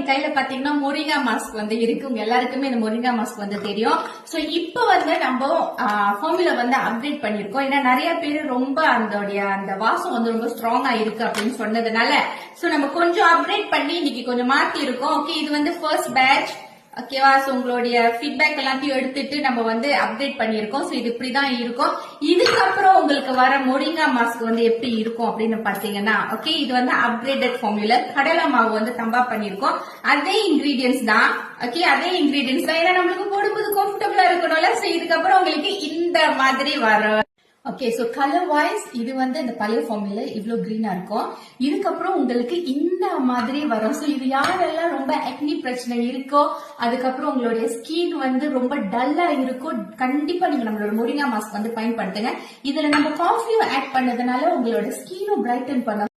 என் கையில பாத்தீங்கன்னா moringa mask வந்து இருக்கு. உங்க எல்லாருக்குமே இந்த மொரிங்கா மாஸ்க் வந்து தெரியும். சோ இப்ப வந்து நம்ம ஃபார்முலா வந்து அப்டேட் பண்ணிருக்கோம். ஏன்னா நிறைய பேர் ரொம்ப அந்த வாசம் வந்து ரொம்ப ஸ்ட்ராங்கா இருக்கு அப்படின்னு சொன்னதுனால சோ நம்ம கொஞ்சம் அப்டேட் பண்ணி இன்னைக்கு கொஞ்சம் மாத்தி இருக்கோம். ஓகே, இது வந்து ஃபர்ஸ்ட் பேட்ச். ஓகேவா? சோ உங்களுடைய ஃபீட்பேக் எல்லாத்தையும் எடுத்துட்டு நம்ம வந்து அப்டேட் பண்ணிருக்கோம். சோ இது இப்படிதான் இருக்கும். இதுக்கப்புறம் உங்களுக்கு வர மொரிங்கா மாஸ்க் வந்து எப்படி இருக்கும் அப்படின்னு பாத்தீங்கன்னா, ஓகே, இது வந்து அப்கிரேடட் ஃபார்முலா. கடலை மாவு வந்து தம்பா பண்ணிருக்கோம். அதே இன்கிரீடியன்ஸ் தான். ஓகே, அதே இன்கிரீடியன்ஸ் தான். ஏன்னா நம்மளுக்கு போடும்போது கம்ஃபர்டபுளா இருக்கணும்ல. சோ இதுக்கப்புறம் உங்களுக்கு இந்த மாதிரி வர ஓகே, சோ கலர் வைஸ் இது வந்து இந்த பழைய ஃபார்முலா இவ்வளவு கிரீனா இருக்கும். இதுக்கப்புறம் உங்களுக்கு இந்த மாதிரி வரும். சோ இது யாரெல்லாம் ரொம்ப ஆக்னி பிரச்சனை இருக்கோ, அதுக்கப்புறம் உங்களுடைய ஸ்கின் வந்து ரொம்ப டல்லா இருக்கோ, கண்டிப்பா நீங்க நம்மளோட மொரிங்கா மாஸ்க் வந்து பயன்படுத்துங்க. இதுல நம்ம காஃபியும் ஆட் பண்ணதுனால உங்களோட ஸ்கினும் பிரைட்டன் பண்ண